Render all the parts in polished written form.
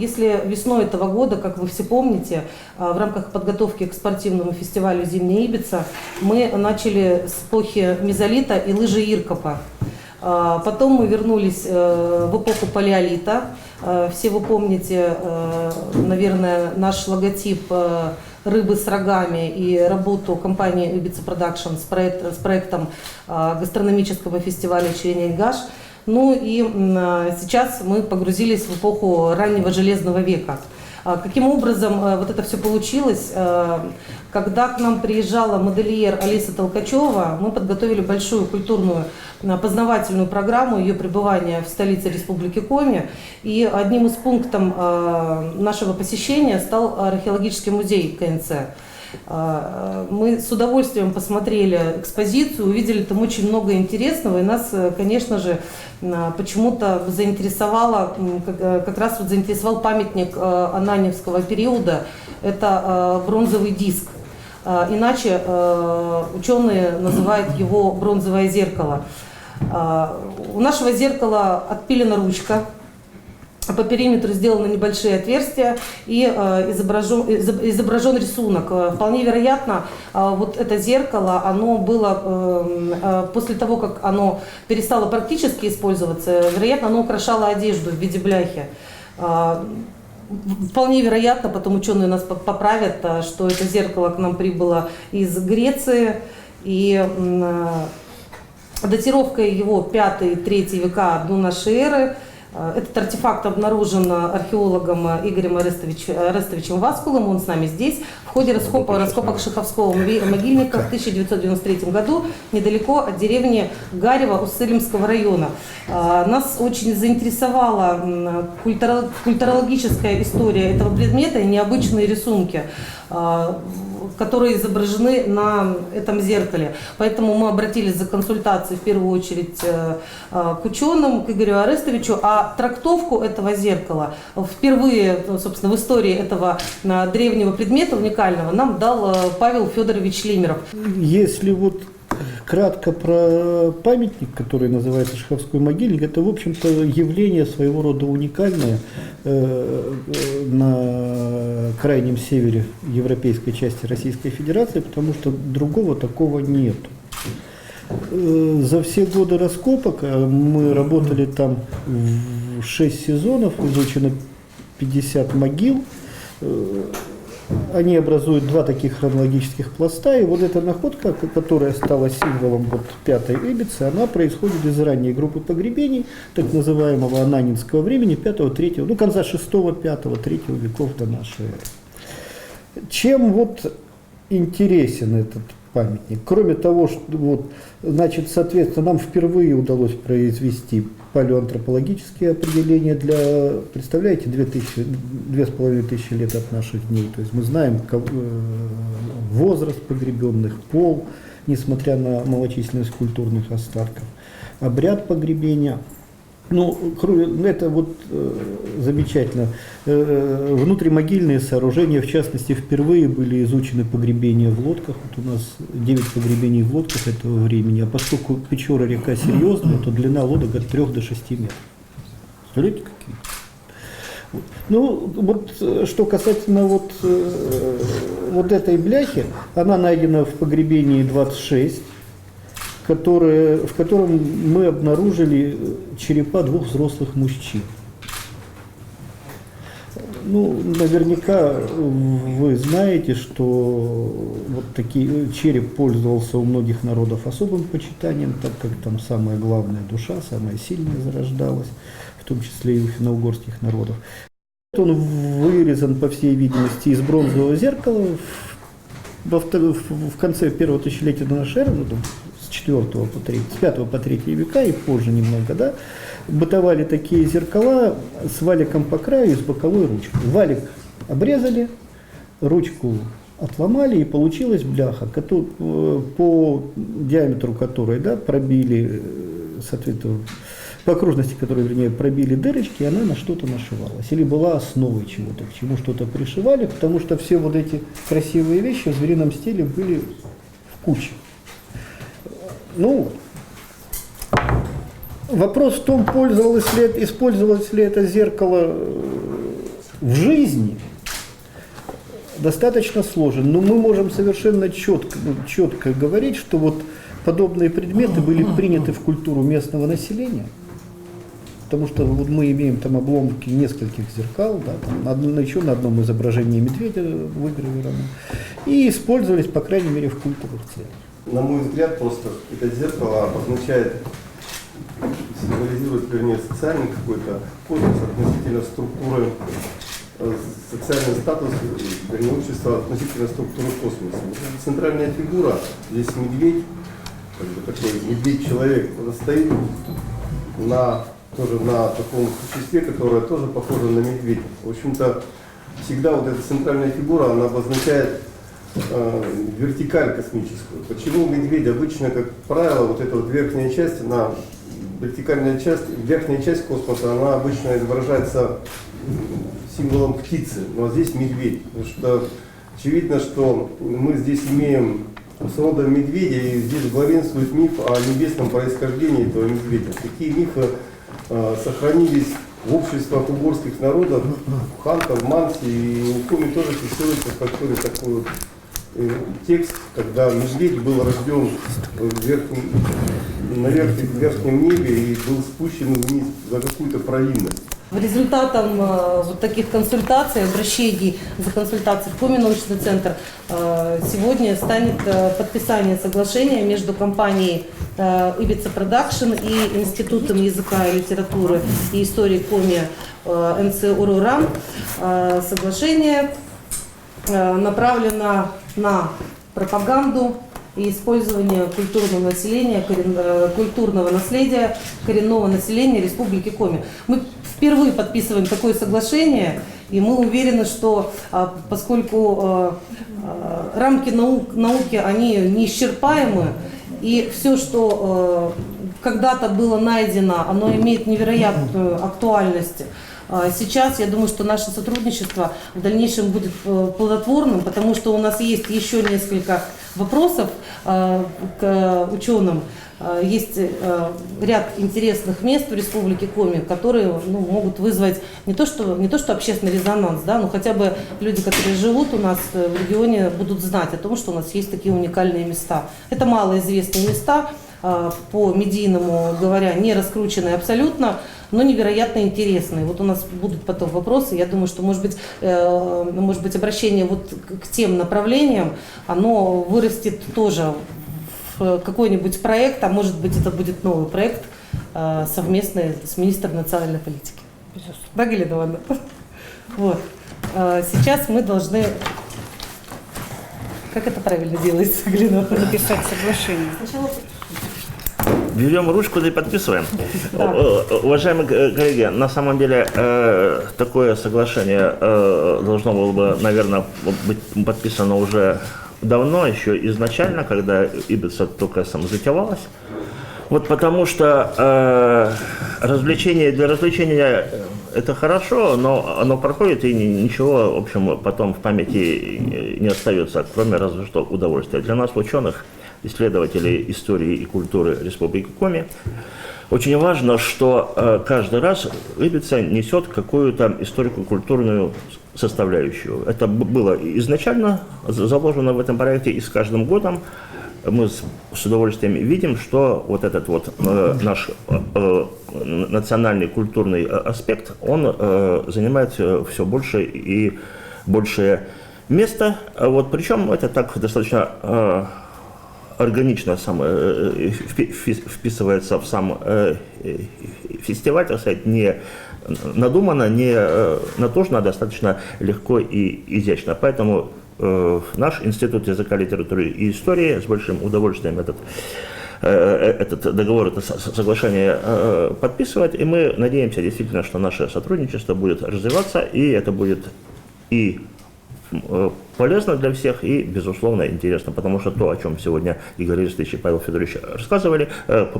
Если весной этого года, как вы все помните, в рамках подготовки к спортивному фестивалю «Зимняя Ибица» мы начали с эпохи мезолита и лыжи Иркопа. Потом мы вернулись в эпоху палеолита. Все вы помните, наверное, наш логотип рыбы с рогами и работу компании Ibiza Production с проектом гастрономического фестиваля «Черенегаш». Ну и сейчас мы погрузились в эпоху раннего железного века. Каким образом вот это все получилось? Когда к нам приезжала модельер Алиса Толкачева, мы подготовили большую культурную познавательную программу ее пребывания в столице Республики Коми. И одним из пунктов нашего посещения стал археологический музей КНЦ. Мы с удовольствием посмотрели экспозицию, увидели там очень много интересного, и нас, конечно же, почему-то заинтересовало, как раз вот заинтересовал памятник ананьевского периода, это бронзовый диск. Иначе ученые называют его бронзовое зеркало. У нашего зеркала отпилена ручка. По периметру сделаны небольшие отверстия и изображен рисунок. Вполне вероятно, вот это зеркало, оно было, после того, как оно перестало практически использоваться, вероятно, оно украшало одежду в виде бляхи. Вполне вероятно, потом ученые нас поправят, что это зеркало к нам прибыло из Греции, и датировка его 5-3 века до нашей эры. Этот артефакт обнаружен археологом Игорем Арестовичем Васкулом, он с нами здесь, в ходе раскопок Шаховского могильника в 1993 году недалеко от деревни Гарево Уссыльмского района. Нас очень заинтересовала культурологическая история этого предмета и необычные рисунки, которые изображены на этом зеркале. Поэтому мы обратились за консультацией в первую очередь к ученым, к Игорю Арестовичу, а трактовку этого зеркала впервые, собственно, в истории этого древнего предмета уникального нам дал Павел Федорович Лимеров. Если вот кратко про памятник, который называется Шаховской могильник, это, в общем-то, явление своего рода уникальное на крайнем севере европейской части Российской Федерации, потому что другого такого нет. За все годы раскопок мы работали там в 6 сезонов, изучено 50 могил. Они образуют два таких хронологических пласта, и вот эта находка, которая стала символом вот пятой Ибицы, она происходит из ранней группы погребений, так называемого ананинского времени, 5-3, ну конца 6-5-3 веков до нашей эры. Чем вот интересен этот памятник? Кроме того, что вот, значит, соответственно, нам впервые удалось произвести палеоантропологические определения для, представляете, 2500 лет от наших дней. То есть мы знаем возраст погребенных, пол, несмотря на малочисленность культурных остатков, обряд погребения. Ну, это вот замечательно. Внутримогильные сооружения, в частности, впервые были изучены погребения в лодках. Вот у нас 9 погребений в лодках этого времени, а поскольку Печора река серьезная, то длина лодок от 3 до 6 метров. Смотрите, какие. Ну, вот что касательно вот этой бляхи, она найдена в погребении 26. В котором мы обнаружили черепа 2 взрослых мужчин. Ну, наверняка вы знаете, что вот такие череп пользовался у многих народов особым почитанием, так как там самая главная душа, самая сильная зарождалась, в том числе и у финно-угорских народов. Он вырезан, по всей видимости, из бронзового зеркала в конце первого тысячелетия до нашей эры, с 5 по 3 века и позже немного, да, бытовали такие зеркала с валиком по краю и с боковой ручкой. Валик обрезали, ручку отломали, и получилась бляха, по диаметру которой, да, пробили, соответственно, по окружности которой, вернее, пробили дырочки, и она на что-то нашивалась. Или была основой чего-то, к чему что-то пришивали, потому что все вот эти красивые вещи в зверином стиле были в куче. Ну, вопрос в том, использовалось ли это зеркало В жизни достаточно сложен, но мы можем совершенно четко говорить, что вот подобные предметы были приняты в культуру местного населения, потому что вот мы имеем там обломки нескольких зеркал, да, там, еще на одном изображении медведя выгравировано, и использовались, по крайней мере, в культурных целях. На мой взгляд, просто это зеркало обозначает, символизирует, вернее, социальный какой-то космос относительно структуры, социальный статус, вернее, общества относительно структуры космоса. Центральная фигура, здесь медведь, как бы такой медведь-человек, он стоит тоже на таком существе, которое тоже похоже на медведя. В общем-то, всегда вот эта центральная фигура, она обозначает вертикаль космическую. Почему медведь обычно, как правило, вот эта вот верхняя часть, верхняя часть космоса, она обычно изображается символом птицы, но здесь медведь. Потому что очевидно, что мы здесь имеем рода медведя, и здесь главенствует миф о небесном происхождении этого медведя. Такие мифы сохранились в обществах угорских народов, хантов, манси, и у Коми тоже фиксируется в фольклоре такой вот текст, когда медведь был рожден на верхнем небе и был спущен вниз за какую-то провинность. Результатом вот таких консультаций, обращений за консультацией в Коми научный центр сегодня станет подписание соглашения между компанией Ибица Продакшн и Институтом языка и литературы и истории Коми НЦ УРУРАМ. Соглашение направлено на пропаганду и использование культурного наследия коренного населения Республики Коми. Мы впервые подписываем такое соглашение, и мы уверены, что поскольку рамки науки, они неисчерпаемы, и все, что когда-то было найдено, оно имеет невероятную актуальность. Сейчас, я думаю, что наше сотрудничество в дальнейшем будет плодотворным, потому что у нас есть еще несколько вопросов к ученым. Есть ряд интересных мест в Республике Коми, которые могут вызвать не то что общественный резонанс, да, но хотя бы люди, которые живут у нас в регионе, будут знать о том, что у нас есть такие уникальные места. Это малоизвестные места, по медийному говоря, не раскрученные абсолютно, но невероятно интересные. Вот у нас будут потом вопросы. Я думаю, что может быть обращение вот к тем направлениям, оно вырастет тоже в какой-нибудь проект, а может быть это будет новый проект совместный с министром национальной политики. Да, Галина Ивановна? Вот. Сейчас мы должны... Как это правильно делается, Галина Ивановна? Написать соглашение. Сначала... Берем ручку да и подписываем. Да. Уважаемые коллеги, на самом деле такое соглашение должно было бы, наверное, быть подписано уже давно, еще изначально, когда Ибица только затевалась. Вот потому что развлечение для развлечения это хорошо, но оно проходит и ничего, в общем, потом в памяти не остается, кроме разве что удовольствия. Для нас, ученых, исследователей истории и культуры Республики Коми, очень важно, что каждый раз Ибица несет какую-то историко-культурную составляющую. Это было изначально заложено в этом проекте, и с каждым годом мы с удовольствием видим, что вот этот вот наш национальный культурный аспект, он занимает все больше и большее место. Вот, причем это так достаточно органично вписывается в сам фестиваль, так сказать, не надуманно, не натужно, а достаточно легко и изящно. Поэтому наш Институт языка, литературы и истории с большим удовольствием этот договор, это соглашение подписывает, и мы надеемся действительно, что наше сотрудничество будет развиваться, и это будет и полезно для всех и, безусловно, интересно, потому что то, о чем сегодня Игорь Юрьевич и Павел Федорович рассказывали,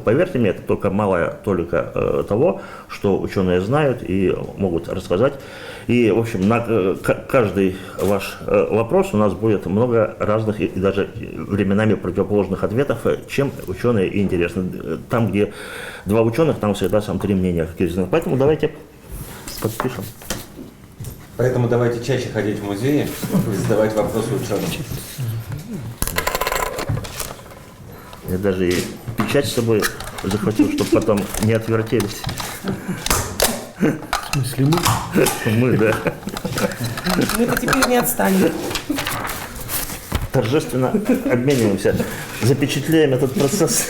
поверьте мне, это только малая толика того, что ученые знают и могут рассказать. И, в общем, на каждый ваш вопрос у нас будет много разных и даже временами противоположных ответов, чем ученые и интересны. Там, где два ученых, там всегда сам три мнения. Поэтому давайте подпишем. Поэтому давайте чаще ходить в музеи и задавать вопросы ученым. Я даже и печать с собой захватил, чтобы потом не отвертелись. В смысле мы? Мы, да. Мы-то теперь не отстанем. Торжественно обмениваемся, запечатляем этот процесс.